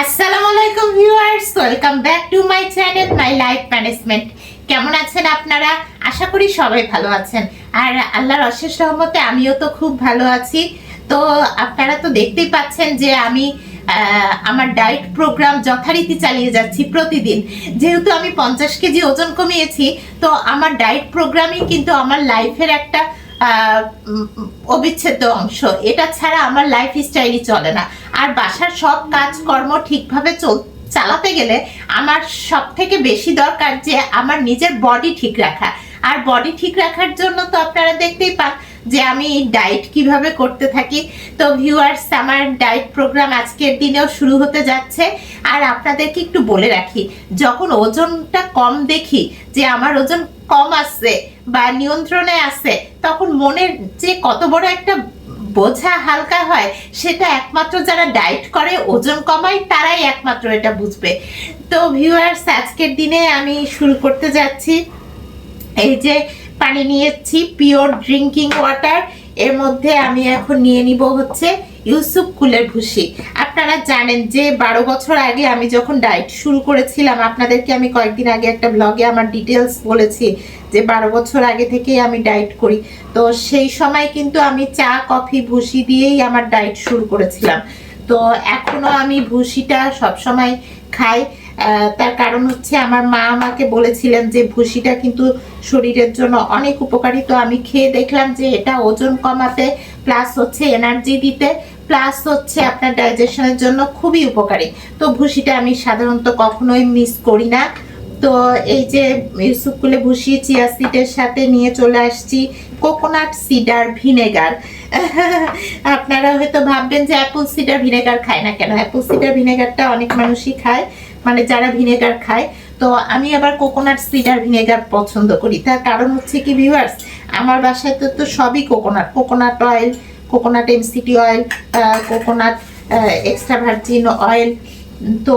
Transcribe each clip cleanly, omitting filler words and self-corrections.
আসসালামু আলাইকুম viewers, welcome back to my channel my life management. কেমন আছেন আপনারা? আশা করি সবাই ভালো আছেন, আর আল্লাহর অশেষ রহমতে আমিও তো খুব ভালো আছি। তো আপনারা তো দেখতেই পাচ্ছেন যে আমি আমার ডায়েট প্রোগ্রাম যথারীতি চালিয়ে যাচ্ছি প্রতিদিন। যেহেতু আমি 50 কেজি ওজন কমিয়েছি, তো আমার ডায়েট প্রোগ্রামই কিন্তু আমার লাইফের একটা অবিচ্ছেদ্য অংশ। এটা ছাড়া আমার লাইফ স্টাইলই চলে না। আর বাসার সব কাজকর্ম ঠিকভাবে চালাতে গেলে আমার সব থেকে বেশি দরকার যে আমার নিজের বডি ঠিক রাখা। আর বডি ঠিক রাখার জন্য তো আপনারা দেখতেই পান যে আমি ডায়েট কিভাবে করতে থাকি। তো ভিউয়ার্স, আমার ডায়েট প্রোগ্রাম আজকের দিনেও শুরু হতে যাচ্ছে। আর আপনাদেরকে একটু বলে রাখি, যখন ওজনটা কম দেখি যে আমার ওজন কম আসছে বা নিয়ন্ত্রণে আছে, তখন মনের যে কত বড় একটা বোঝা হালকা হয়, সেটা একমাত্র যারা ডায়েট করে, ওজন কমায়, তারাই একমাত্র এটা বুঝবে। তো ভিউয়ার্স, আজকের দিনে আমি শুরু করতে যাচ্ছি। এই যে পানি নিয়েছি, পিওর ড্রিঙ্কিং ওয়াটার। এর মধ্যে আমি এখন নিয়ে নিব হচ্ছে ইউসুফ কুলের ভুসি। আপনারা জানেন যে 12 বছর আগে আমি যখন ডায়েট শুরু করেছিলাম, আপনাদেরকে আমি কয়েকদিন আগে একটা ব্লগে আমার ডিটেলস বলেছি যে 12 বছর আগে থেকেই আমি ডায়েট করি। তো সেই সময় কিন্তু আমি চা, কফি, ভুসি দিয়েই আমার ডায়েট শুরু করেছিলাম। তো এখনো আমি ভুসিটা সবসময় খাই। তার কারণ হচ্ছে আমার মা আমাকে বলেছিলেন যে ভুসিটা কিন্তু শরীরের জন্য অনেক উপকারী। তো আমি খেয়ে দেখলাম যে এটা ওজন কমাতে, প্লাস হচ্ছে এনার্জি দিতে, প্লাস হচ্ছে আপনার ডাইজেশনের জন্য খুবই উপকারী। তো ভুসিটা আমি সাধারণত কখনোই মিস করি না। তো এই যে ইউসুফ কুলে ভুসি, চিয়া সিডের সাথে নিয়ে চলে আসছি কোকোনাট সিডার ভিনেগার। আপনারা হয়তো ভাববেন যে অ্যাপল সিডার ভিনেগার খায় না কেন। অ্যাপল সিডার ভিনেগারটা অনেক মানুষই খায়, মানে যারা ভিনেগার খায়। তো আমি আবার কোকোনাট সিডার ভিনেগার পছন্দ করি। তার কারণ হচ্ছে কি ভিউয়ার্স, আমার বাসায় তো সবই coconut oil, coconut MCT oil, coconut extra virgin oil. তো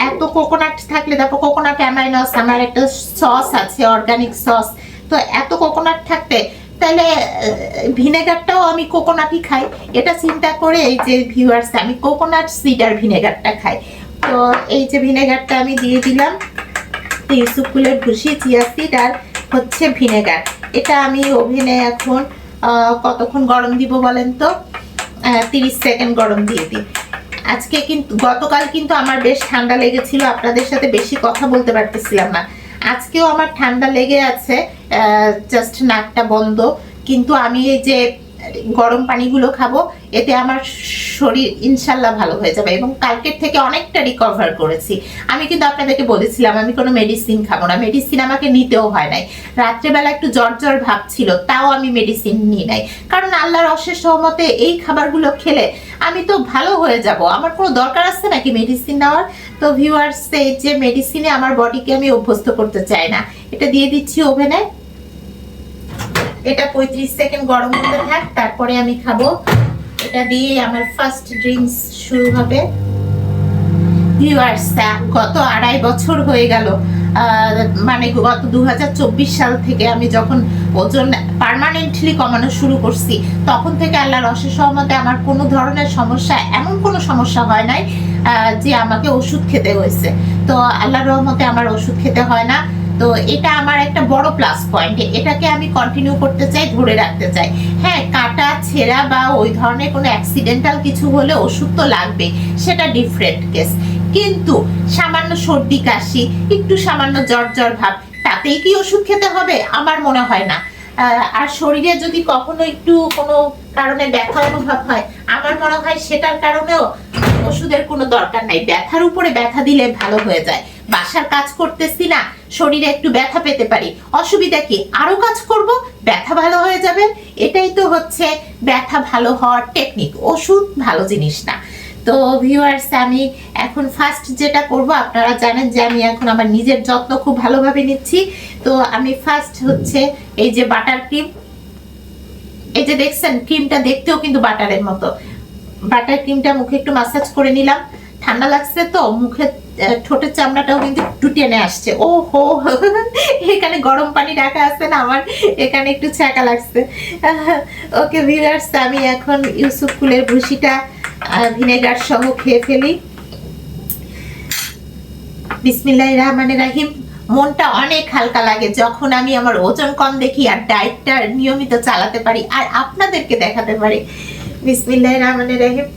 এত কোকোনাট থাকলে, তারপর কোকোনাট অ্যামাইনস, আমার একটা সস আছে, অর্গানিক সস। তো এত কোকোনাট থাকতে তাহলে ভিনেগারটাও আমি কোকোনাটই খাই। এটা চিন্তা করে এই যে ভিউয়ার্স, আমি কোকোনাট সিডার ভিনেগারটা খাই। তো এই যে ভিনেগারটা আমি দিয়ে দিলাম। ইউসুফ কুলের ভুসি, চিয়া সিড আর হচ্ছে ভিনেগার। এটা আমি ওভেনে এখন কতক্ষণ গরম দিব বলেন তো? 30 সেকেন্ড গরম দিয়ে দিই। আজকে কিন্তু, গতকাল কিন্তু আমার বেশ ঠান্ডা লেগেছিল, আপনাদের সাথে বেশি কথা বলতে পারতেছিলাম না। আজকেও আমার ঠান্ডা লেগে আছে, জাস্ট নাকটা বন্ধ। কিন্তু আমি এই যে গরম পানিগুলো খাবো, এতে আমার শরীর ইনশাল্লাহ ভালো হয়ে যাবে। এবং কালকের থেকে অনেকটা রিকভার করেছি। আমি কিন্তু আপনাদেরকে বলেছিলাম আমি কোনো মেডিসিন খাবো না, মেডিসিন আমাকে নিতেও হয় নাই। রাত্রেবেলা একটু জ্বর জ্বর ভাব ছিল, তাও আমি মেডিসিন নিই নাই, কারণ আল্লাহর অশেষ রহমতে এই খাবারগুলো খেলে আমি তো ভালো হয়ে যাব। আমার কোনো দরকার আছে নাকি মেডিসিন নেওয়ার? তো ভিউয়ার্স, এই যে মেডিসিনে আমার বডিকে আমি অভ্যস্ত করতে চাই না। এটা দিয়ে দিচ্ছি ওভেনে। এটা 35 সেকেন্ড গরম হতে থাক, তারপরে আমি খাবো। এটা দিয়ে আমার ফার্স্ট ড্রিঙ্কস শুরু হবে। ভিউয়ার্স, গত 2.5 বছর হয়ে গেল, মানে গত 2024 সাল থেকে আমি যখন ওজন পার্মানেন্টলি কমানো শুরু করছি, তখন থেকে আল্লাহর অশেষ রহমতে আমার কোনো ধরনের সমস্যা, এমন কোনো সমস্যা হয় নাই যে আমাকে ওষুধ খেতে হয়েছে। তো আল্লাহর রহমতে আমার ওষুধ খেতে হয় না। তো এটা আমার একটা বড় প্লাস পয়েন্ট। এটাকে আমি কন্টিনিউ করতে চাই, ধরে রাখতে চাই। হ্যাঁ, কাটা ছেঁড়া বা ওই ধরনের কোনো অ্যাক্সিডেন্টাল কিছু হলে ওষুধ তো লাগবে, সেটা ডিফারেন্ট কেস। কিন্তু সামান্য সর্দি কাশি, একটু সামান্য জ্বর জ্বর ভাব, তাতেই কি ওষুধ খেতে হবে? আমার মনে হয় না। আর শরীরে যদি কখনো একটু কোনো কারণে ব্যথা অনুভব হয়, আমার মনে হয় সেটার কারণেও ওষুধের কোনো দরকার নাই। ব্যথার উপরে ব্যথা দিলে ভালো হয়ে যায়। বাসার কাজ করতেছি না, শরীরে একটু ব্যথা পেতে পারি, অসুবিধা কি? আরো কাজ করব, ব্যথা ভালো হয়ে যাবে। এটাই তো হচ্ছে ব্যথা ভালো হওয়ার টেকনিক। ওষুধ ভালো জিনিস না। তো ভিউয়ার্স, আমি এখন ফার্স্ট যেটা করব, আপনারা জানেন যে আমি এখন আমার নিজের যত্ন খুব ভালোভাবে নিচ্ছি। তো আমি ফার্স্ট হচ্ছে এই যে বাটার ক্রিম, এই যে দেখছেন ক্রিমটা দেখতেও কিন্তু বাটারের মতো। বাটার ক্রিমটা মুখে একটু মাসাজ করে নিলাম। ঠান্ডা লাগছে তো মুখে, ঠোঁটের চামড়াটাও কিন্তু একটু টেনে আসছে। ও হো, এখানে গরম পানি রাখা আছে না, আমার এখানে একটু ছ্যাঁকা লাগছে। ওকে ভিউয়ার্স, আমি এখন ইউসুফ কুলের ভুসিটা ভিনেগার সহ খেয়ে ফেলি। বিসমিল্লাহির রহমানির রহিম। মনটা অনেক হালকা লাগে যখন আমি আমার ওজন কম দেখি আর ডায়েটটা নিয়মিত চালাতে পারি আর আপনাদেরকে দেখাতে পারি। বিসমিল্লাহির রহমানির রহিম।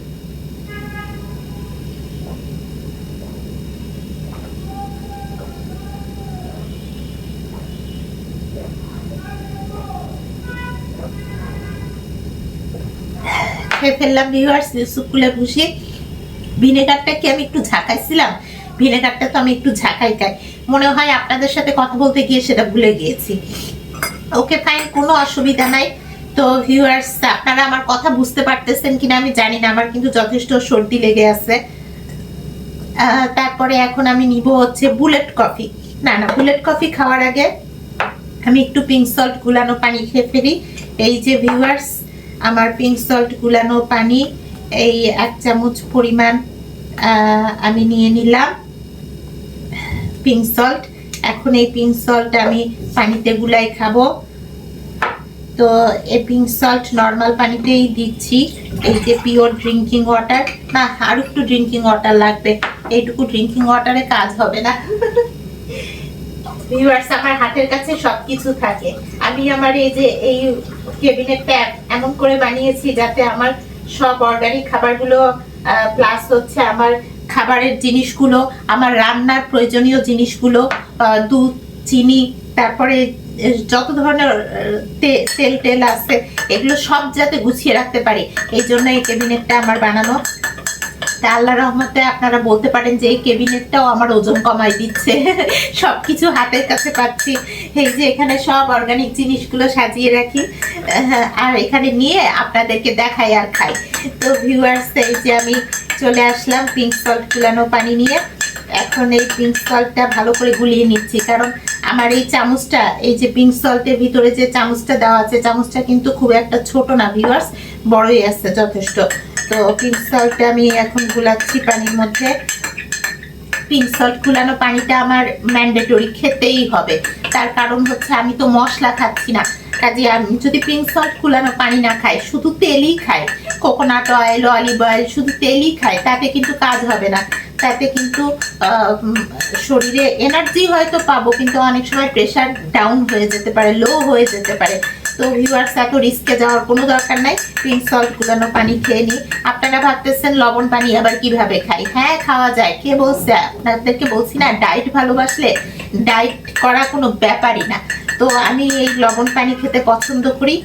খেয়ে ফেললাম ভিউয়ার্স ইউসুফ কুলে ভুষি। ভিনেগারটা কি আমি একটু ঝাঁকাইছিলাম? ভিনেগারটা তো আমি একটু ঝাঁকাই খাই, মনে হয় আপনাদের সাথে কথা বলতে গিয়ে সেটা ভুলে গিয়েছি। ওকে ফাইন, কোনো অসুবিধা নাই। তো ভিউয়ার্স আপনারা আমার কথা বুঝতে পারতেছেন কিনা আমি জানি না, আমার কিন্তু যথেষ্ট সর্দি লেগে আছে। তারপরে এখন আমি নিব হচ্ছে বুলেট কফি। না বুলেট কফি খাওয়ার আগে আমি একটু পিঙ্ক সল্ট গুলানো পানি খেয়ে ফেলি। এই যে ভিউয়ার্স আমার পিঙ্ক সল্ট গুলানো পানি, এই 1 চামচ পরিমাণ আমি নিয়ে নিলাম পিঙ্ক সল্ট। এখন এই পিঙ্ক সল্ট আমি পানিতে গুলাই খাবো। তো এই পিঙ্ক সল্ট নর্মাল পানিতেই দিচ্ছি। এই যে পিওর ড্রিঙ্কিং ওয়াটার, না আর একটু ড্রিঙ্কিং ওয়াটার লাগবে, এইটুকু ড্রিঙ্কিং ওয়াটারে কাজ হবে না। ভিউয়ার্স আমার হাতের কাছে সবকিছু থাকে। আমি আমার এই যে এই কেবিনেটটা এমন করে বানিয়েছি যাতে আমার সব অর্গানিক খাবারগুলো প্লাস হচ্ছে আমার খাবারের জিনিসগুলো, আমার রান্নার প্রয়োজনীয় জিনিসগুলো, দুধ, চিনি, তারপরে যত ধরনের তেল আছে এগুলো সব যাতে গুছিয়ে রাখতে পারি, এই জন্য এই কেবিনেটটা আমার বানানো। তা আল্লাহর রহমতে আপনারা বলতে পারেন যে এই কেবিনেটটাও আমার ওজন কমাই দিচ্ছে। সবকিছু হাতের কাছে পাচ্ছি। এই যে এখানে সব অর্গানিক জিনিসগুলো সাজিয়ে রাখি আর এখানে নিয়ে আপনাদেরকে দেখাই আর খাই। তো ভিউয়ার্স এই যে আমি চলে আসলাম পিঙ্ক সল্ট গুলানো পানি নিয়ে। এখন এই পিঙ্ক সল্টটা ভালো করে গুলিয়ে নিচ্ছি, কারণ আমার এই চামচটা, এই যে পিঙ্ক সল্টের ভিতরে যে চামচটা দেওয়া আছে, চামচটা কিন্তু খুব একটা ছোট না ভিউয়ার্স, বড়ই আছে যথেষ্ট। তো পিঙ্ক সল্টটা আমি এখন গুলাচ্ছি পানির মধ্যে। পিঙ্ক সল্ট গুলানো পানিটা আমার ম্যান্ডেটরি, খেতেই হবে। তার কারণ হচ্ছে আমি তো মশলা খাচ্ছি না, কাজে আমি যদি পিঙ্ক সল্ট গুলানো পানি না খাই, শুধু তেলই খাই, কোকোনাট অয়েল, অলিভ অয়েল, শুধু তেলই খাই, তাতে কিন্তু কাজ হবে না। তাতে কিন্তু শরীরে এনার্জি হয়তো পাবো, কিন্তু অনেক সময় প্রেশার ডাউন হয়ে যেতে পারে, লো হয়ে যেতে পারে। তো ভিউয়ার্স এত রিস্কে যাওয়ার কোনো দরকার নাই, পিঙ্ক সল্ট গুলানো পানি খেয়ে নিই। আপনারা ভাবতেছেন লবণ পানি আবার কিভাবে খাই? হ্যাঁ খাওয়া যায়, কে বলছে? আপনাদেরকে বলছি না, ডায়েট ভালোবাসলে ডায়েট করা কোনো ব্যাপারই না। তো আমি এই লবণ পানি খেতে পছন্দ করি,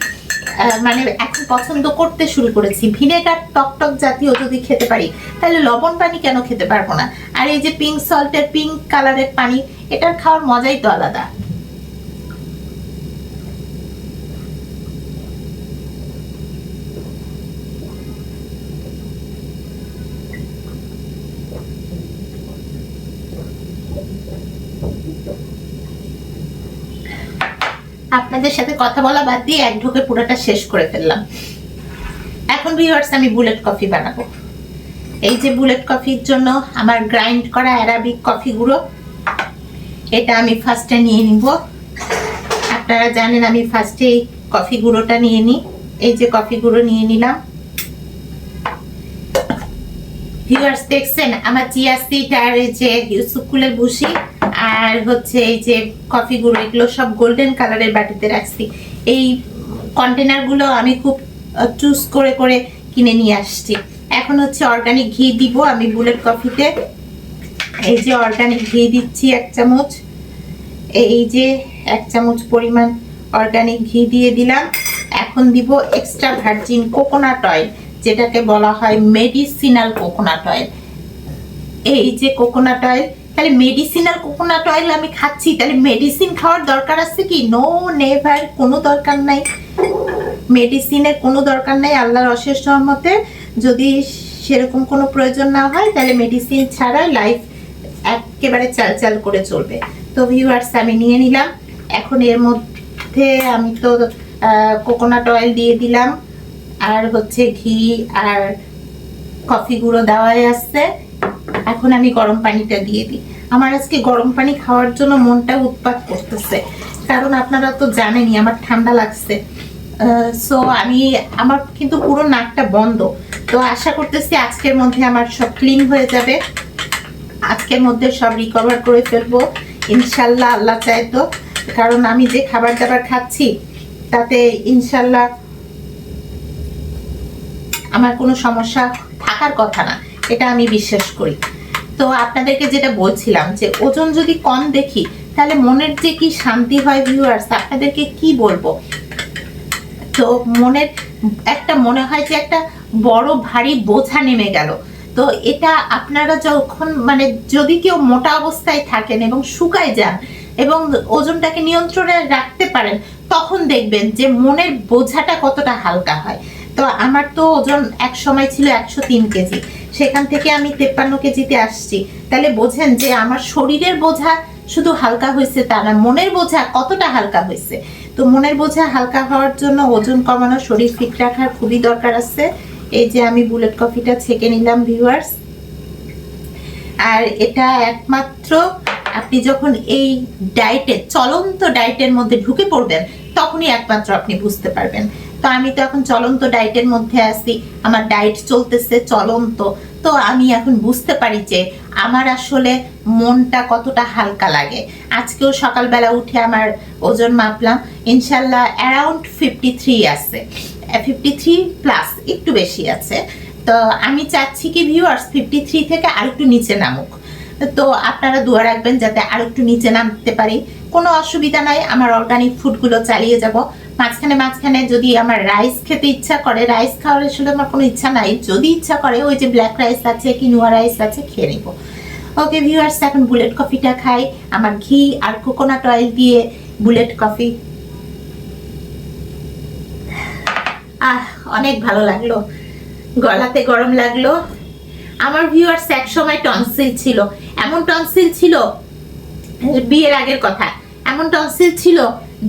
মানে এখন পছন্দ করতে শুরু করেছি। ভিনেগার টকটক জাতীয় যদি খেতে পারি তাহলে লবণ পানি কেন খেতে পারবো না? আর এই যে পিঙ্ক সল্টের পিঙ্ক কালারের পানি, এটার খাওয়ার মজাই তো আলাদা। আপনাদের সাথে কথা বলা বাদ দিয়ে এক ঢোকে পুরোটা শেষ করে ফেললাম। এখন ভিউয়ার্স আমি বুলেট কফি বানাবো। এই যে বুলেট কফির জন্য আমার গ্রাইন্ড করা অ্যারাবিক কফি গুঁড়ো, এটা আমি ফার্স্টে নিয়ে নিব। আপনারা জানেন আমি ফার্স্টে এই কফি গুঁড়োটা নিয়ে নিই। এই যে কফি গুঁড়ো নিয়ে নিলাম। ভিউয়ার্স দেখছেন আমার চিয়া সিড আর এই যে ইউসুফ কুলের ভুসি আর হচ্ছে এই যে কফি গুঁড়ো, এগুলো সব গোল্ডেন কালারের বাটিতে রাখছি। এই কন্টেনারগুলো আমি খুব চুজ করে করে কিনে নিয়ে আসছি। এখন হচ্ছে অর্গানিক ঘি দিব আমি বুলেট কফিতে। এই যে অর্গানিক ঘি দিচ্ছি 1 চামচ। এই যে 1 চামচ পরিমাণ অর্গানিক ঘি দিয়ে দিলাম। এখন দিব এক্সট্রা ভার্জিন কোকোনাট অয়েল, যেটাকে বলা হয় মেডিসিনাল কোকোনাট অয়েল। এই যে কোকোনাট অয়েল, তাহলে মেডিসিনাল কোকোনাট অয়েল আমি খাচ্ছি, তাহলে মেডিসিন খাওয়ার দরকার আছে কি? নো নেভার, কোনো দরকার নাই, মেডিসিনের কোনো দরকার নাই। আল্লাহর অশেষ রহমতে যদি সেরকম কোনো প্রয়োজন না হয় তাহলে মেডিসিন ছাড়া লাইফ একেবারে চাল করে চলবে। তো ভিউয়ার্স আমি নিয়ে নিলাম। এখন এর মধ্যে আমি তো কোকোনাট অয়েল দিয়ে দিলাম, আর হচ্ছে ঘি আর কফি গুঁড়ো দেওয়াই আসছে। এখন আমি গরম পানিটা দিয়ে দিই। আমার আজকে গরম পানি খাওয়ার জন্য মনটা উৎপাত করতেছে, কারণ আপনারা তো জানেনই আমার ঠান্ডা লাগছে। সো আমার কিন্তু পুরো নাকটা বন্ধ। তো আশা করতেছি আজকের মধ্যে আমার সব ক্লিন হয়ে যাবে। আজকের মধ্যে সব রিকভার করে ফেলবো ইনশাল্লাহ, আল্লাহ চাই তো। কারণ আমি যে খাবার দাবার খাচ্ছি তাতে ইনশাল্লাহ আমার কোনো সমস্যা থাকার কথা না, এটা আমি বিশ্বাস করি। তো আপনাদেরকে যেটা বলছিলাম যে ওজন যদি কম দেখি তাহলে মনের যে কি শান্তি হয় ভিউয়ার্স, আপনাদেরকে কি বলবো। তো মনের একটা মনে হয় যে একটা বড় ভারী বোঝা নেমে গেল। তো এটা আপনারা যখন মানে যদি কেউ মোটা অবস্থায় থাকেন এবং শুকায় যান এবং ওজনটাকে নিয়ন্ত্রণে রাখতে পারেন, তখন দেখবেন যে মনের বোঝাটা কতটা হালকা হয়। তো আমার তো ওজন এক সময় ছিল 103 কেজি, সেখান থেকে আমি 53 কেজিতে আসছি। তাহলে বোঝেন যে আমার শরীরের বোঝা শুধু হালকা হয়েছে তা না, মনের বোঝা কতটা হালকা হয়েছে। তো মনের বোঝা হালকা হওয়ার জন্য ওজন কমানো, শরীর ফিট রাখার খুবই দরকার আছে। এই যে আমি বুলেট কফিটা ছেঁকে নিলাম ভিউয়ার্স, আর এটা একমাত্র আপনি যখন এই ডায়েটে চলন্ত ডায়েটের মধ্যে ঢুকে পড়বেন তখনই একমাত্র আপনি বুঝতে পারবেন। তো আমি তো এখন চলন্ত ডায়েটের মধ্যে আছি, আমার ডায়েট চলতেছে চলন্ত। তো আমি এখন বুঝতে পারি যে আমার আসলে মনটা কতটা হালকা লাগে। আজকেও সকালবেলা উঠে আমার ওজন মাপলাম, ইনশাল্লাহ অ্যারাউন্ড 53 আছে, 53 প্লাস, একটু বেশি আছে। তো আমি চাচ্ছি কি ভিউয়ার্স 53 থেকে আর একটু নিচে নামুক। তো আপনারা দোয়া রাখবেন যাতে আর একটু নিচে নামতে পারি। কোনো অসুবিধা নাই, আমার অর্গানিক ফুডগুলো চালিয়ে যাব। মাঝখানে মাঝখানে যদি আমার রাইস খেতে ইচ্ছা করে, রাইস খাওয়ার আসলে আমার কোনো ইচ্ছা নাই, যদি ইচ্ছা করে ওই যে ব্ল্যাক রাইস আছে, কিনোয়া রাইস আছে, খেয়ে নিব। ওকে ভিউয়ার্স, এখন বুলেট কফিটা খাই, আমার ঘি আর কোকোনাট অয়েল দিয়ে বুলেট কফি। অনেক ভালো লাগলো, গলাতে গরম লাগলো। আমার ভিউয়ার্স এক সময় টনসিল ছিল, এমন টনসিল ছিল, বিয়ের আগের কথা, এমন টনসিল ছিল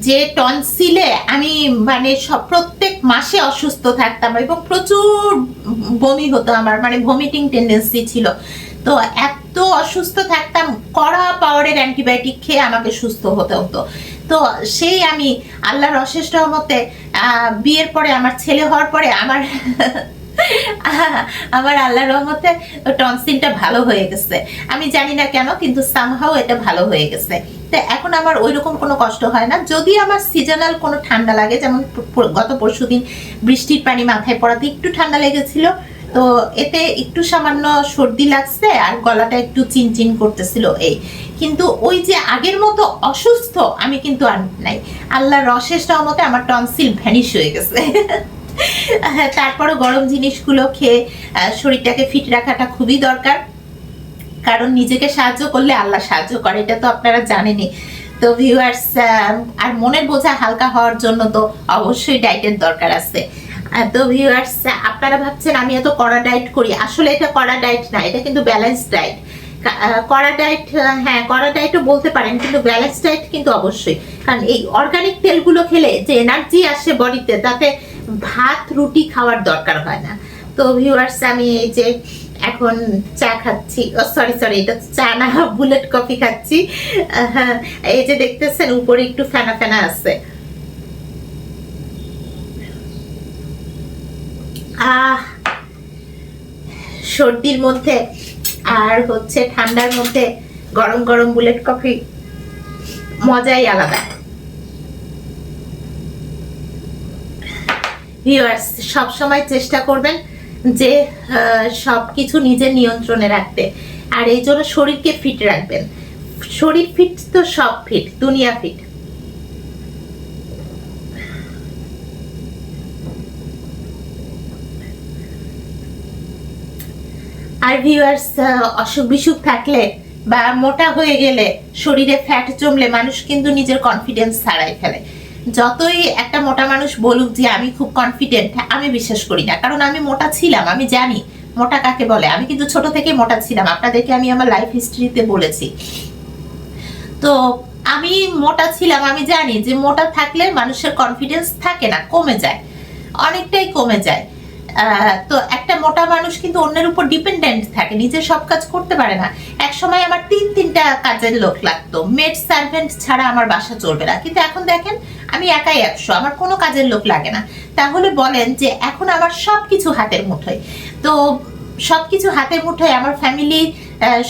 যে টনসিলে আমি মানে সব প্রত্যেক মাসে অসুস্থ থাকতাম এবং প্রচুর বমি হতো আমার, মানে ভমিটিং টেন্ডেন্সি ছিল। তো এত অসুস্থ থাকতাম, কড়া পাওয়ারের অ্যান্টিবায়োটিক খেয়ে আমাকে সুস্থ হতে হতো। তো সেই আমি আল্লাহর অশেষ রহমতে বিয়ের পরে, আমার ছেলে হওয়ার পরে আমার আমার আল্লাহর রহমতে টনসিলটা ভালো হয়ে গেছে। আমি জানি না কেন, কিন্তু সামহাও এটা ভালো হয়ে গেছে। তো এখন আমার ওইরকম কোনো কষ্ট হয় না। যদি আমার সিজনাল কোনো ঠান্ডা লাগে, যেমন গত পরশুদিন বৃষ্টির পানি মাথায় পড়াতে একটু ঠান্ডা লেগেছিল, তো এতে একটু সামান্য সর্দি লাগছে আর গলাটা একটু চিনচিন করতেছিল এই। কিন্তু ওই যে আগের মতো অসুস্থ আমি কিন্তু আর নাই। আল্লাহর অশেষ রহমতে আমার টনসিল ভ্যানিশ হয়ে গেছে। তারপরে গরম জিনিসগুলো খেয়ে শরীরটাকে ফিট রাখাটা খুবই দরকার, কারণ নিজেকে সাহায্য করলে আল্লাহ সাহায্য করে, এটা তো আপনারা জানেনই। তো ভিউয়ার্স, আর মনের বোঝা হালকা হওয়ার জন্য তো অবশ্যই ডায়েটের দরকার আছে। তো ভিউয়ার্স, আপনারা ভাবছেন আমি এত কড়া ডায়েট করি, আসলে এটা কড়া ডায়েট না, এটা কিন্তু ব্যালেন্স ডায়েট। কড়া ডায়েট, হ্যাঁ কড়া ডায়েটও বলতে পারেন, কিন্তু ব্যালেন্স ডায়েট কিন্তু অবশ্যই। কারণ এই অর্গানিক তেলগুলো খেলে যে এনার্জি আসে বডিতে, তাতে ভাত রুটি খাওয়ার দরকার হয় না। তো ভিউয়ার্স, আমি এই যে এখন চা খাচ্ছি, সরি এটা চা না, বুলেট কফি খাচ্ছি। এই যে দেখতেছেন উপরে একটু ফেনা ফেনা আছে। সর্দির মধ্যে আর হচ্ছে ঠান্ডার মধ্যে গরম গরম বুলেট কফি মজাই আলাদা। ভিউয়ার্স, সব সময় চেষ্টা করবেন যে সবকিছু নিজের নিয়ন্ত্রণে রাখতে, আর এই জন্য শরীরকে ফিট রাখবেন। শরীর ফিট তো সব ফিট, দুনিয়া ফিট। আর ভিউয়ার্স, অসুখ বিসুখ থাকলে বা মোটা হয়ে গেলে, শরীরে ফ্যাট জমলে মানুষ কিন্তু নিজের কনফিডেন্স হারায় ফেলে। যতই একটা মোটা মানুষ বলুক যে আমি খুব কনফিডেন্ট, আমি বিশ্বাস করি না। কারণ আমি মোটা ছিলাম, আমি জানি মোটা কাকে বলে। আমি কিন্তু ছোট থেকে মোটা ছিলাম, আপনাদেরকে আমি আমার লাইফ হিস্ট্রিতে বলেছি। তো আমি মোটা ছিলাম, আমি জানি যে মোটা থাকলে মানুষের কনফিডেন্স থাকে না, কমে যায়, অনেকটাই কমে যায়। তো একটা মোটা মানুষ কিন্তু অন্যের উপর ডিপেন্ডেন্ট থাকে, নিজে সব কাজ করতে পারে না। এক সময় আমার 3-3টা কাজের লোক লাগতো, মেড সার্ভেন্ট ছাড়া আমার বাসা চলবে না। কিন্তু এখন দেখেন আমি একাই 100, আমার কোনো কাজের লোক লাগে না। তাহলে বলেন যে এখন আমার সবকিছু হাতের মুঠোয়। তো সবকিছু হাতের মুঠোয়, আমার ফ্যামিলি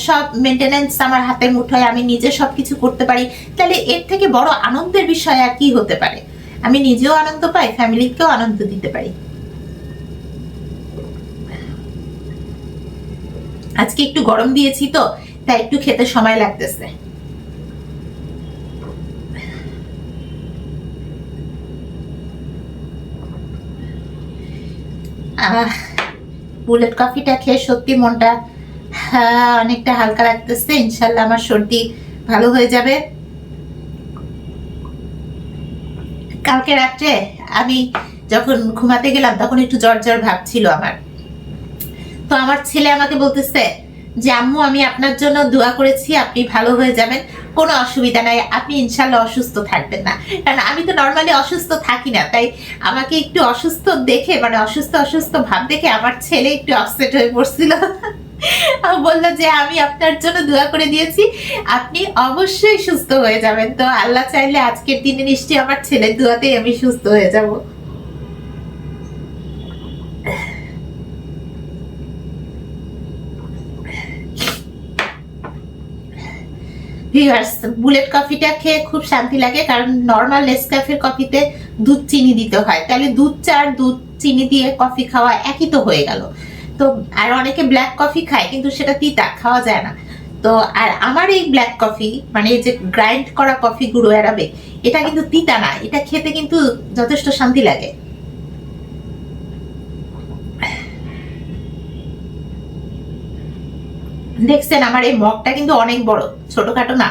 সব মেনটেনেন্স আমার হাতের মুঠোয়, আমি নিজে সবকিছু করতে পারি, তাহলে এর থেকে বড় আনন্দের বিষয় আর কি হতে পারে? আমি নিজেও আনন্দ পাই, ফ্যামিলিকেও আনন্দ দিতে পারি। আজকে একটু গরম দিয়েছি তো, তাই একটু খেতে সময় লাগতেছে। বুলেট কফিটা খেয়ে সত্যি মনটা অনেকটা হালকা লাগতেছে। ইনশাল্লাহ আমার সর্দি ভালো হয়ে যাবে। কালকে রাত্রে আমি যখন ঘুমাতে গেলাম তখন একটু জ্বর জ্বর ভাব ছিল আমার। তো আমার ছেলে আমাকে বলতেছে যে আম্মু আমি আপনার জন্য দোয়া করেছি, আপনি ভালো হয়ে যাবেন, কোনো অসুবিধা নাই, আপনি ইনশাল্লাহ অসুস্থ থাকবেন না। কারণ আমি তো নর্মালি অসুস্থ থাকি না, তাই আমাকে একটু অসুস্থ দেখে, মানে অসুস্থ অসুস্থ ভাব দেখে আমার ছেলে একটু আপসেট হয়ে পড়ছিল। বললো যে আমি আপনার জন্য দোয়া করে দিয়েছি, আপনি অবশ্যই সুস্থ হয়ে যাবেন। তো আল্লাহ চাইলে আজকের দিনে নিশ্চয়ই আমার ছেলের দোয়াতেই আমি সুস্থ হয়ে যাব। ভিউয়ার্স, বুলেট কফিটা খেয়ে খুব শান্তি লাগে, কারণ নর্মাল নেসক্যাফের কফিতে দুধ চিনি দিতে হয়, তাহলে দুধ চা আর দুধ চিনি দিয়ে কফি খাওয়া একই তো হয়ে গেল। তো আর অনেকে ব্ল্যাক কফি খায় কিন্তু সেটা তিতা, খাওয়া যায় না। তো আর আমার এই ব্ল্যাক কফি, মানে এই যে গ্রাইন্ড করা কফি গুঁড়ো অ্যারাবিক, এটা কিন্তু তিতা না, এটা খেতে কিন্তু যথেষ্ট শান্তি লাগে। দেখছেন আমার এই মগটা কিন্তু অনেক বড়, ছোটখাটো না,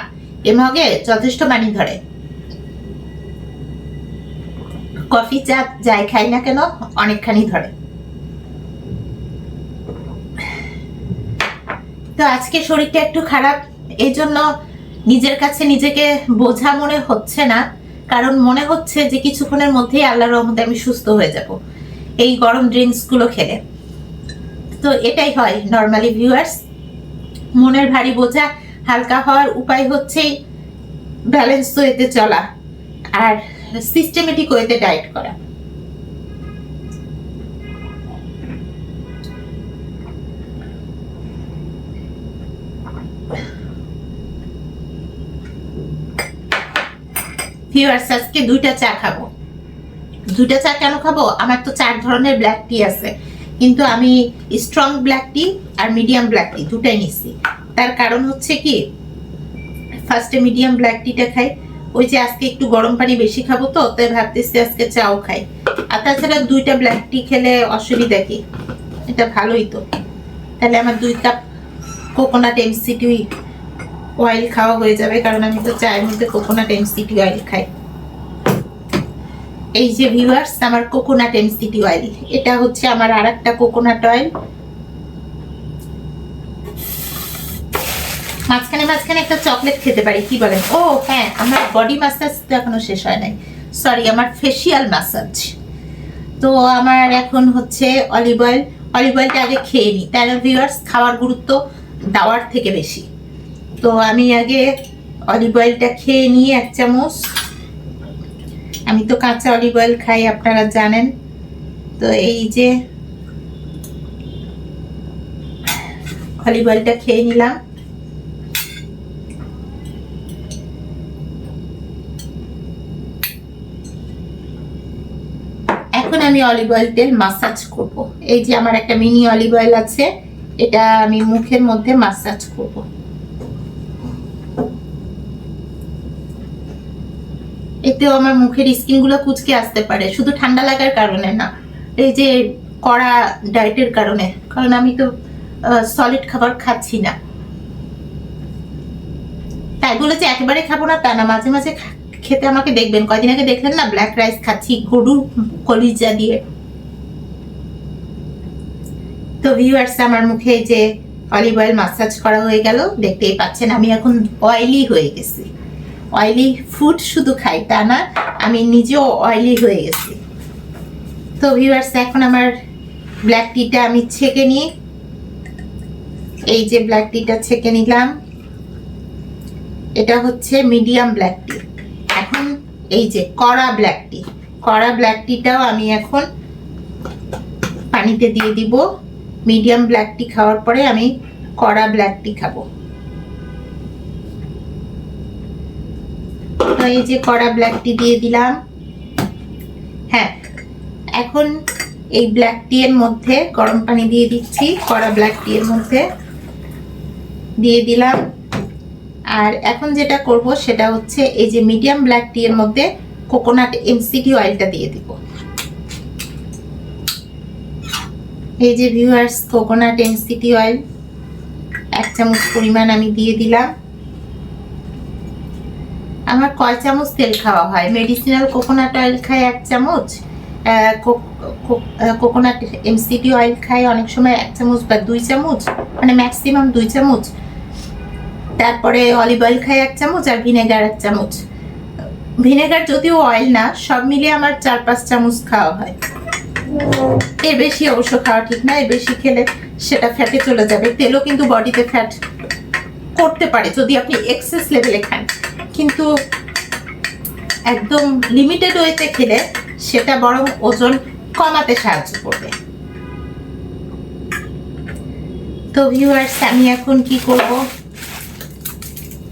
এই মগে যথেষ্ট পানি ধরে। কফি চা যাই খাই না কেন অনেকখানি ধরে। তো আজকে শরীরটা একটু খারাপ, এই জন্য নিজের কাছে নিজেকে বোঝা মনে হচ্ছে না, কারণ মনে হচ্ছে যে কিছুক্ষণের মধ্যেই আল্লাহর রহমতে আমি সুস্থ হয়ে যাব এই গরম ড্রিঙ্কস গুলো খেলে। তো এটাই হয় নর্মালি ভিউয়ার্স, মনের ভারী বোঝা হালকা হওয়ার উপায় হচ্ছে ব্যালেন্স ওয়েতে চলা আর সিস্টেমেটিক ওয়েতে ডায়েট করা। ভিউয়ার্স, আজকে 2টা চা খাবো। 2টা চা কেন খাবো? আমার তো 4 ধরনের ব্ল্যাক টি আছে, কিন্তু আমি স্ট্রং ব্ল্যাক টি আর মিডিয়াম ব্ল্যাক টি দুটাই নিচ্ছি। তার কারণ হচ্ছে কি, ফার্স্টে মিডিয়াম ব্ল্যাক টিটা খাই, ওই যে আজকে একটু গরম পানি বেশি খাবো তো, তাই ভাবতেছি আজকে চাও খাই। আর তাছাড়া 2টা ব্ল্যাক টি খেলে অসুবিধা কি? এটা ভালোই তো। তাহলে আমার 2 কাপ কোকোনাট এমসিটি অয়েল খাওয়া হয়ে যাবে, কারণ আমি তো চায়ের মধ্যে কোকোনাট এমসিটি অয়েল খাই। এই যে ভিউয়ার্স, আমার কোকোনাট এমসিটি অয়েল, এটা হচ্ছে আমার আরেকটা কোকোনাট অয়েল। মাঝখানে মাঝখানে একটা চকলেট খেতে পারি, কি বলেন? ও হ্যাঁ, আমার বডি ম্যাসাজ তো এখনো শেষ হয় নাই, সরি, আমার ফেসিয়াল ম্যাসাজ। তো আমার এখন হচ্ছে অলিভ অয়েল। অলিভ অয়েলটা আগে খেয়ে নিই, তাই না ভিউয়ার্স? খাওয়ার গুরুত্ব দাওয়ার থেকে বেশি। তো আমি আগে অলিভ অয়েলটা খেয়ে নিই 1 চামচ। আমি তো কাঁচা অলিভ অয়েল খাই, আপনারা জানেন। তো এই যে অলিভ অয়েলটা খেয়ে নিলাম। এখন আমি অলিভ অয়েল তেল মাসাজ করব। এই যে আমার একটা মিনি অলিভ অয়েল আছে, এটা আমি মুখের মধ্যে মাসাজ করব। এতেও আমার মুখের স্কিন গুলো কুচকে আসতে পারে, শুধু ঠান্ডা লাগার কারণে না, এই যে কড়া ডায়েটের কারণে, কারণ আমি তো সলিড খাবার খাচ্ছি না। তাই বলে যে একেবারে খাবো না তা না, মাঝে মাঝে খেতে আমাকে দেখবেন, কয়দিন আগে দেখলেন না ব্ল্যাক রাইস খাচ্ছি গরুর কলিজা দিয়ে। তো ভিউয়ার্স, আমার মুখে এই যে অলিভ অয়েল মাসাজ করা হয়ে গেল, দেখতেই পাচ্ছেন আমি এখন অয়েলি হয়ে গেছি। অয়েলি ফুড শুধু খাই তা না, আমি নিজেও অয়েলি হয়ে গেছি। তো ভিউয়ার্স, এখন আমার ব্ল্যাক টিটা আমি ছেঁকে নিই। এই যে ব্ল্যাক টিটা ছেঁকে নিলাম, এটা হচ্ছে মিডিয়াম ব্ল্যাক টি। এখন এই যে কড়া ব্ল্যাক টি, কড়া ব্ল্যাক টিটাও আমি এখন পানিতে দিয়ে দিব। মিডিয়াম ব্ল্যাক টি খাওয়ার পরে আমি কড়া ব্ল্যাক টি খাবো। তো এই যে কড়া ব্ল্যাক টি দিয়ে দিলাম। হ্যাঁ, এখন এই ব্ল্যাক টি এর মধ্যে গরম পানি দিয়ে দিচ্ছি, কড়া ব্ল্যাক টি এর মধ্যে দিয়ে দিলাম। আর এখন যেটা করব সেটা হচ্ছে এই যে মিডিয়াম ব্ল্যাক টি এর মধ্যে কোকোনাট এমসিটি অয়েলটা দিয়ে দিব। এই যে ভিউয়ার্স, কোকোনাট এমসিটি অয়েল 1 চামচ পরিমাণ আমি দিয়ে দিলাম। আমার কয় চামচ তেল খাওয়া হয়? মেডিসিনাল কোকোনাট অয়েল খাই 1 চামচ, কোকোনাট এমসিটি অয়েল খাই অনেক সময় 1 চামচ বা 2 চামচ, মানে ম্যাক্সিমাম 2 চামচ। তারপরে অলিভ অয়েল খাই 1 চামচ, আর ভিনেগার 1 চামচ। ভিনেগার যদিও অয়েল না, সব মিলিয়ে আমার 4-5 চামচ খাওয়া হয়। এর বেশি অবশ্য খাওয়া ঠিক না, এর বেশি খেলে সেটা ফ্যাটে চলে যাবে। তেলও কিন্তু বডিতে ফ্যাট করতে পারে যদি আপনি এক্সেস লেভেলে খান, কিন্তু একদম লিমিটেড ওয়েতে খেলে সেটা বরং ওজন কমাতে সাহায্য করবে। তো ভিউয়ার্স, আমি এখন কি করব?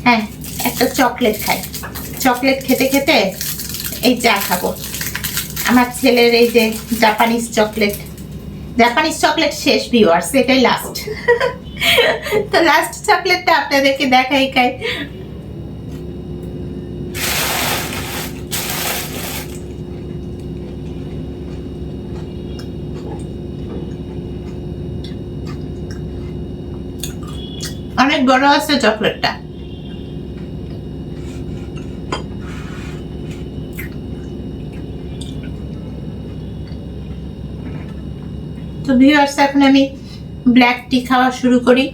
হ্যাঁ, একটা চকলেট খাই। চকলেট খেতে খেতে এই চা খাবো। আমার ছেলের এই যে জাপানিজ চকলেট শেষ ভিউয়ার্স, এটাই লাস্ট। তো লাস্ট চকলেটটা আপনাদেরকে দেখাই খাই। অনেক বড় আছে চকলেটটা। তো ভিউয়ার্স, এখন আমি ব্ল্যাক টি খাওয়া শুরু করি।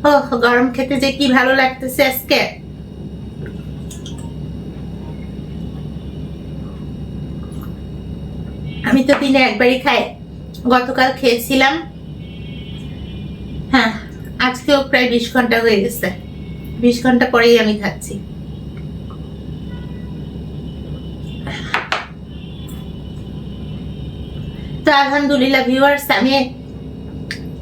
ওহ, গরম খেতে যে কি ভালো লাগতেছে আজকে। আমি তো দিনে একবারই খাই, গতকাল খেয়েছিলাম। হ্যাঁ, আজকেও প্রায় 20 ঘন্টা হয়ে গেছে, 20 ঘন্টা পরেই আমি খাচ্ছি। তো আলহামদুলিল্লাহ ভিউয়ার্স, আমি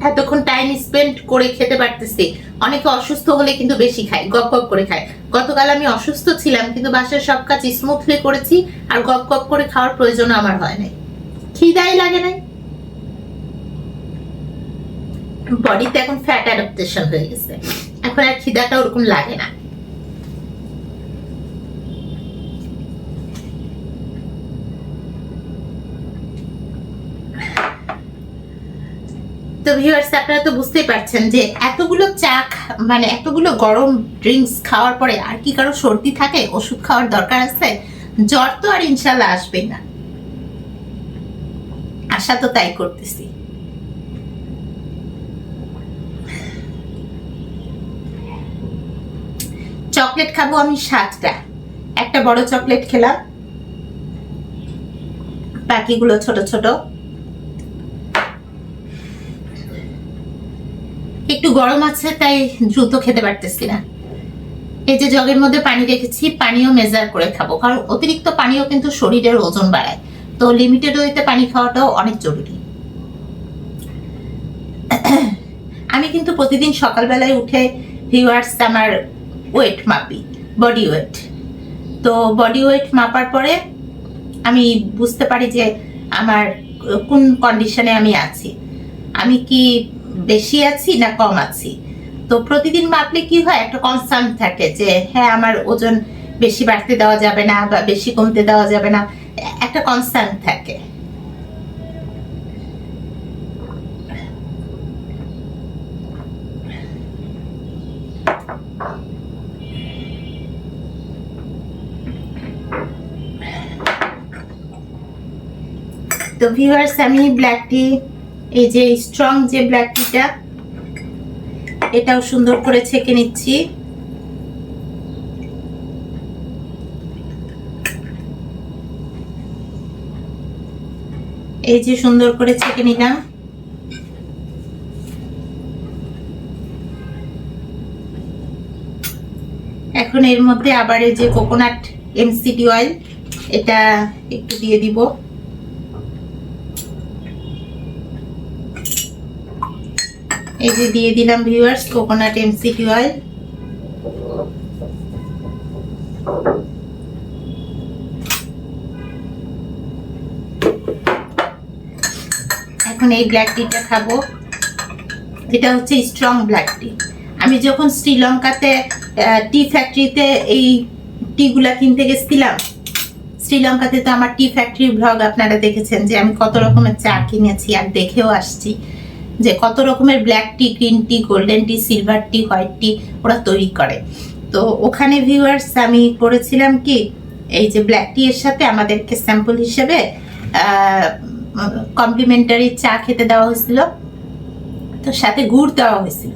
এতক্ষণ টাইম স্পেন্ড করে খেতে পারতেছি। অনেকে অসুস্থ হলে কিন্তু বেশি খায়, গপ গপ করে খায়। গতকাল আমি অসুস্থ ছিলাম, কিন্তু বাসার সব কাজ স্মুথলি করেছি, আর গপ গপ করে খাওয়ার প্রয়োজন আমার হয় নাই, খিদাই লাগে নাই। বডিতে এখন ফ্যাট অ্যাডাপ্টেশন হয়ে গেছে, এখন আর খিদাটা ওরকম লাগে না। তো ভিউয়ার্স, আপনারা তো বুঝতেই পারছেন যে এতগুলো চা, মানে এতগুলো গরম ড্রিঙ্কস খাওয়ার পরে আর কি কারো সর্দি থাকে? ওষুধ খাওয়ার দরকার আছে? জ্বর তো আর ইনশাল্লাহ আসবে না, আশা তো তাই করতেছি। চকলেট খাবো আমি 7টা। একটা বড় চকলেট খেলাম, বাকিগুলো ছোট ছোট। একটু গরম আছে তাই দ্রুত খেতে পারতেছি না। এই যে জগের মধ্যে পানি রেখেছি, পানিও মেজার করে খাবো, কারণ অতিরিক্ত পানিও কিন্তু শরীরের ওজন বাড়ায়। তো লিমিটেড ওয়েতে পানি খাওয়াটাও অনেক জরুরি। আমি কিন্তু প্রতিদিন সকালবেলায় উঠে ভিউয়ার্স আমার ওয়েট মাপি, বডি ওয়েট। তো বডি ওয়েট মাপার পরে আমি বুঝতে পারি যে আমার কোন কন্ডিশনে আমি আছি, আমি কি বেশি আছি না কম আছি। তো প্রতিদিন মাপলে কি হয়, একটা কনসার্ন থাকে যে হ্যাঁ, আমার ওজন বেশি বাড়তে দেওয়া যাবে না বা বেশি কমতে দেওয়া যাবে না, একটা কনসার্ন থাকে। তো ভিউয়ার্স, আমি ব্ল্যাক টি, এই যে স্ট্রং যে ব্ল্যাক টিটা, এটাও সুন্দর করে ছেঁকে নিচ্ছি। এই যে সুন্দর করে ছেঁকে নিলাম। এখন এর মধ্যে আবার এই যে কোকোনাট এমসিটি অয়েল, এটা একটু দিয়ে দিব। এই যে দিয়ে দিলাম ভিউয়ার্স কোকোনাট এমসিটি অয়েল। এখন এই ব্ল্যাক টিটা খাবো। এটা হচ্ছে স্ট্রং ব্ল্যাক টি। আমি যখন শ্রীলঙ্কাতে টি ফ্যাক্টরিতে এই টিগুলা কিনতে গেছিলাম, শ্রীলঙ্কাতে তো আমার টি ফ্যাক্টরি ব্লগ আপনারা দেখেছেন যে আমি কত রকমের চা কিনেছি, আর দেখেও আসছি যে কত রকমের ব্ল্যাক টি, গ্রিন টি, গোল্ডেন টি, সিলভার টি, হোয়াইট টি ওরা তৈরি করে। তো ওখানে ভিউয়ার্স আমি করেছিলাম কি, এই যে ব্ল্যাক টি এর সাথে আমাদেরকে স্যাম্পল হিসেবে কমপ্লিমেন্টারি চা খেতে দেওয়া হয়েছিল, তো সাথে গুড় দেওয়া হয়েছিল।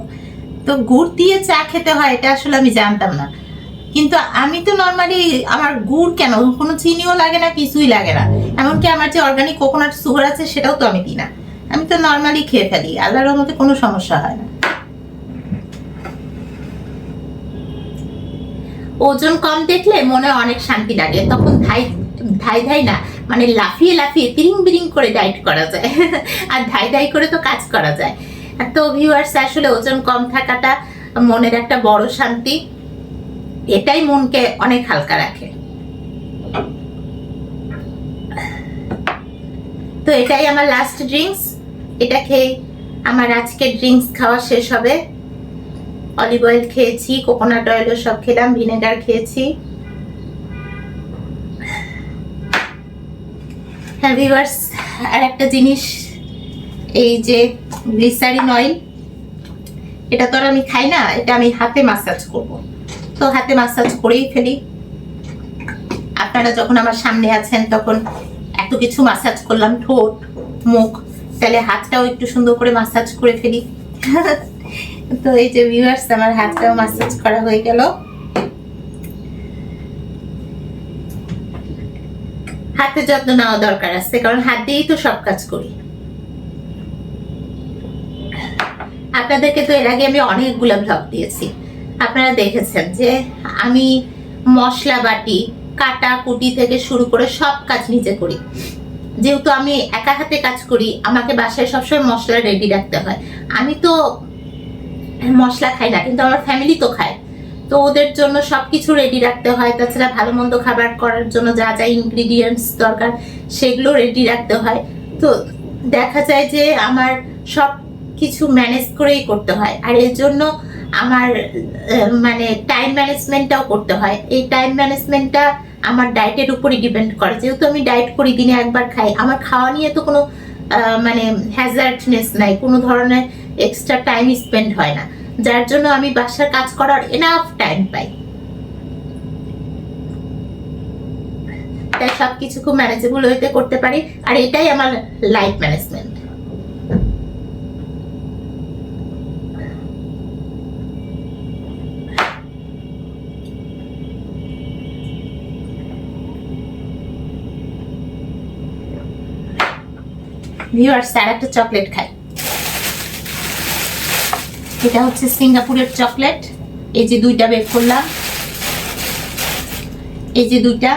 তো গুড় দিয়ে চা খেতে হয় এটা আসলে আমি জানতাম না, কিন্তু আমি তো নর্মালি আমার গুড় কেন, কোনো চিনিও লাগে না, কিছুই লাগে না, এমনকি আমার যে অর্গানিক কোকোনাট সুগার আছে সেটাও তো আমি দিই না, আমি তো নর্মালি খেয়ে ফেলি, আল্লাহর রহমতে কোনো সমস্যা হয় না। ওজন কম দেখলে মনে অনেক শান্তি লাগে, তখন ধাই ধাই ধাই না, মানে লাফিয়ে লাফিয়ে তিরিং বিরিং করে ডাইট করা যায় আর ধাই ধাই করে তো কাজ করা যায়। তো ভিউয়ার্স আসলে ওজন কম থাকাটা মনের একটা বড় শান্তি, এটাই মনকে অনেক হালকা রাখে। তো এটাই আমার লাস্ট ড্রিঙ্কস, এটা খেয়ে আমার আজকের ড্রিঙ্কস খাওয়া শেষ হবে। অলিভ অয়েল খেয়েছি, কোকোনাট অয়েলও সব খেলাম, ভিনেগার খেয়েছি। হ্যাঁ ভিউয়ার্স, আর একটা জিনিস, এই যে গ্লিসারিন অয়েল, এটা তো আর আমি খাই না, এটা আমি হাতে মাসাজ করব, তো হাতে মাসাজ করেই ফেলি। আপনারা যখন আমার সামনে আছেন তখন এত কিছু মাসাজ করলাম, ঠোঁট, মুখ, তাহলে হাতটাও একটু সুন্দর করে মাসাজ করে ফেলি। তো এই যে ভিউয়ার্স আমার হাতটাও মাসাজ করা হয়ে গেল। হাতে যত্ন নেওয়া দরকার আছে, কারণ হাত দিয়েই তো সব কাজ করি। আপনাদেরকে তো এর আগে আমি অনেকগুলো ব্লগ দিয়েছি, আপনারা দেখেছেন যে আমি মশলা বাটি, কাটা কুটি থেকে শুরু করে সব কাজ নিজে করি। যেহেতু আমি একা হাতে কাজ করি, আমাকে বাসায় সবসময় মশলা রেডি রাখতে হয়। আমি তো মশলা খাই না, কিন্তু আমার ফ্যামিলি তো খায়, তো ওদের জন্য সবকিছু রেডি রাখতে হয়। তাছাড়া ভালো মন্দ খাবার করার জন্য যা যা ইনগ্রিডিয়েন্টস দরকার সেগুলো রেডি রাখতে হয়। তো দেখা যায় যে আমার সব কিছু ম্যানেজ করেই করতে হয়, আর এর জন্য আমার মানে টাইম ম্যানেজমেন্টটাও করতে হয়। এই টাইম ম্যানেজমেন্টটা আমার ডায়েটের উপরই ডিপেন্ড করে। যেহেতু আমি ডায়েট করি, দিনে একবার খাই, আমার খাওয়া নিয়ে তো কোনো মানে হ্যাজার্ডনেস নাই, কোনো ধরনের এক্সট্রা টাইম স্পেন্ড হয় না, যার জন্য আমি বাসার কাজ করার এনাফ টাইম পাই। তাই সবকিছু খুব ম্যানেজেবল হইতে করতে পারি, আর এটাই আমার লাইফ ম্যানেজমেন্ট। ভিউয়ার্স, আর একটা চকলেট খাই, এটা হচ্ছে সিঙ্গাপুরের চকলেট। এই যে দুইটা বের করলাম, এই যে দুইটা,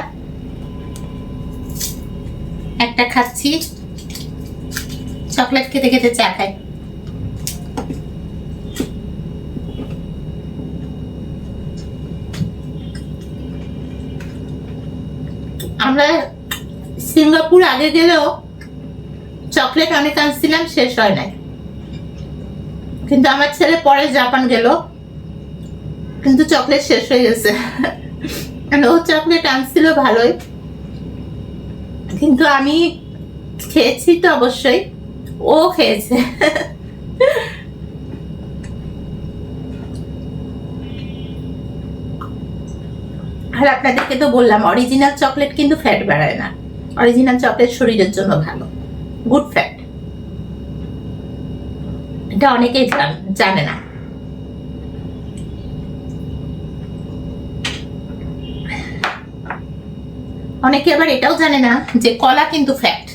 একটা খাচ্ছি, চকলেট খেতে খেতে চা খাই। আমরা সিঙ্গাপুর আগে গেলেও চকলেট অনেক আনছিলাম, শেষ হয় নাই। কিন্তু আমার ছেলে পরে জাপান গেল, কিন্তু চকলেট শেষ হয়ে গেছে। ও চকলেট আনছিল ভালোই, কিন্তু আমি খেয়েছি তো অবশ্যই, ও খেয়েছে। আর আপনাদেরকে তো বললাম অরিজিনাল চকলেট কিন্তু ফ্যাট বাড়ায় না, অরিজিনাল চকলেট শরীরের জন্য ভালো, গুড ফ্যাট। এটা অনেকেই জানে না। অনেকে আবার এটাও জানে না যে কলা কিন্তু ফ্যাট।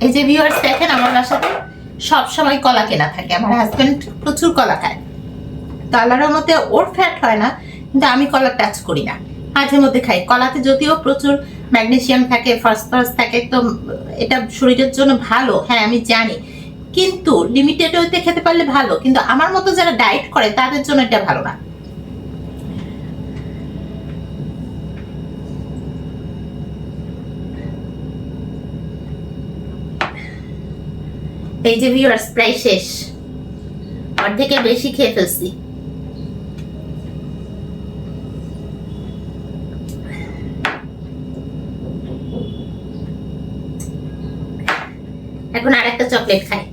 এই যে ভিউয়ার্স দেখেন, আমার বাসাতে সব সময় কলা কেনা থাকে, আমার হাজবেন্ড প্রচুর কলা খায়, তো আল্লাহর মতে ওর ফ্যাট হয় না, কিন্তু আমি কলা টাচ করি না, মাঝে মধ্যে খাই। কলাতে যদিও প্রচুর ম্যাগনেসিয়াম থাকে, ফসফরাস থাকে, তো এটা শরীরের জন্য ভালো, হ্যাঁ আমি জানি, কিন্তু লিমিটেড ওয়েতে খেতে পারলে ভালো, কিন্তু আমার মতো যারা ডায়েট করে তাদের জন্য এটা ভালো না। এই যে ভিউয়ার্স প্রায় শেষ, অর্ধেকের বেশি খেয়ে ফেলছি। এখন আর একটা চকলেট খাই।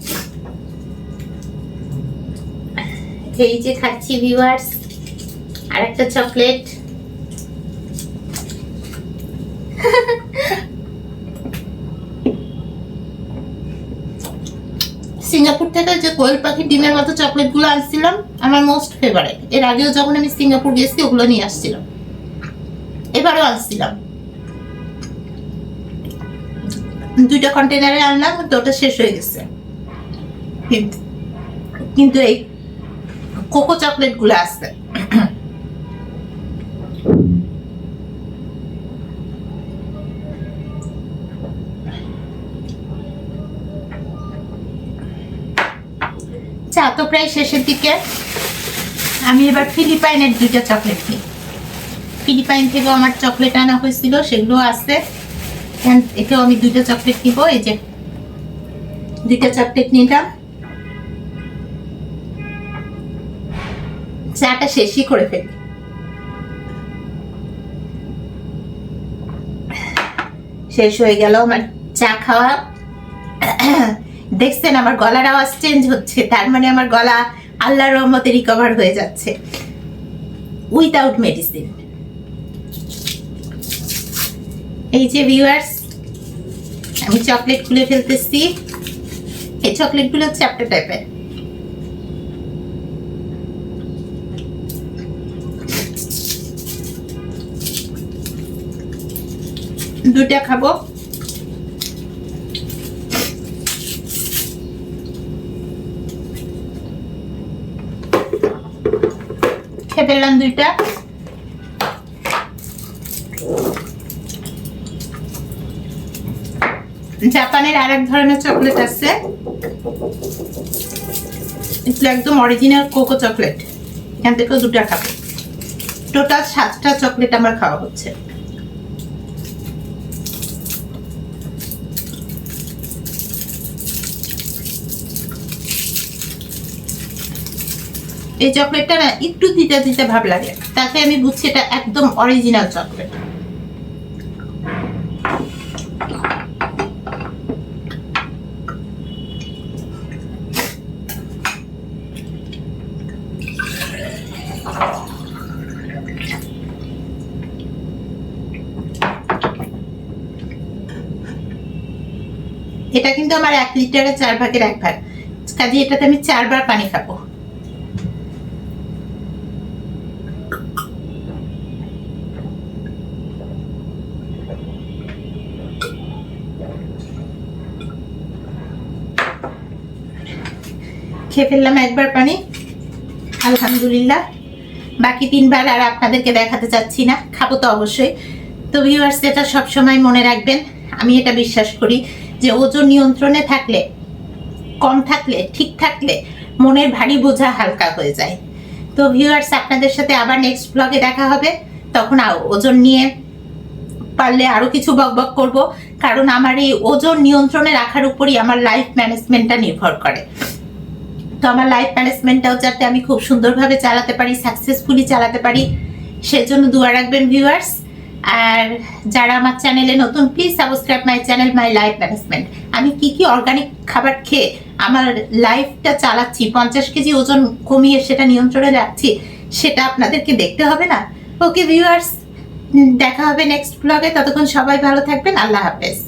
এই যে খাচ্ছি ভিউয়ার্স আর একটা চকলেট। সিঙ্গাপুর থেকে যে কোয়েল পাখি ডিমের মতো চকলেট গুলো আনছিলাম আমার মোস্ট ফেভারিট। এর আগেও যখন আমি সিঙ্গাপুর গেছি ওগুলো নিয়ে আসছিলাম, এবারও আনছিলাম। 2টা কন্টেনারে আনলাম, তো ওটা শেষ হয়ে গেছে। কিন্তু এই কোকো চকলেট গুলো আছে, চা তো প্রায় শেষের দিকে। আমি এবার ফিলিপাইনের 2টা চকলেট নিই। ফিলিপাইন থেকেও আমার চকলেট আনা হয়েছিল, সেগুলো আছে। এতেও আমি 2টা চকলেট নিব। এই যে 2টা চকলেট নিলাম। চাটা শেষই করে ফেলি। শেষ হয়ে গেল আমার চা খাওয়া। দেখছেন আমার গলার আওয়াজ চেঞ্জ হচ্ছে, তার মানে আমার গলা আল্লাহর রহমতে রিকভার হয়ে যাচ্ছে উইদাউট মেডিসিন। এই যে ভিউয়ার্স আমি চকলেট খুলে ফেলতেছি। এই চকলেট গুলো চ্যাপ্টা টাইপের। দুটা খাবো। খেয়ে ফেললাম 2টা। জাপানের আরেক ধরনের চকলেট আছে, এগুলো একদম অরিজিনাল কোকো চকলেট। এখান থেকেও 2টা খাবো। টোটাল 7টা চকলেট আমার খাওয়া হচ্ছে। এই চকলেটটা না একটু দিতে দিতে ভাব লাগে, তাতে আমি বুঝছি এটা একদম অরিজিনাল চকলেট। এটা কিন্তু আমার 1 লিটারের 4 ভাগের 1 ভাগ, কাজে এটাতে আমি 4 বার পানি খাবো। খেয়ে ফেললাম 1 বার পানি, আলহামদুলিল্লাহ। বাকি 3 বার আর আপনাদেরকে দেখাতে চাচ্ছি না, খাবো তো অবশ্যই। তো ভিউয়ার্স এটা সবসময় মনে রাখবেন, আমি এটা বিশ্বাস করি যে ওজন নিয়ন্ত্রণে থাকলে, কম থাকলে, ঠিক থাকলে মনের ভারী বোঝা হালকা হয়ে যায়। তো ভিউয়ার্স আপনাদের সাথে আবার নেক্সট ব্লগে দেখা হবে, তখন ওজন নিয়ে পারলে আরো কিছু বকবক করব, কারণ আমার এই ওজন নিয়ন্ত্রণে রাখার উপরই আমার লাইফ ম্যানেজমেন্টটা নির্ভর করে। তো আমার লাইফ ম্যানেজমেন্টটাও যাতে আমি খুব সুন্দরভাবে চালাতে পারি, সাকসেসফুলি চালাতে পারি, সেজন্য দোয়া রাখবেন ভিউয়ার্স। আর যারা আমার চ্যানেলে নতুন, please subscribe my channel my life management. আমি কি কি অর্গানিক খাবার খেয়ে আমার লাইফটা চালাচ্ছি, 50 কেজি ওজন কমিয়ে সেটা নিয়ন্ত্রণে রাখছি, সেটা আপনাদেরকে দেখতে হবে না? ওকে ভিউয়ার্স, দেখা হবে নেক্সট ব্লগে। ততক্ষণ সবাই ভালো থাকবেন। আল্লাহ হাফেজ।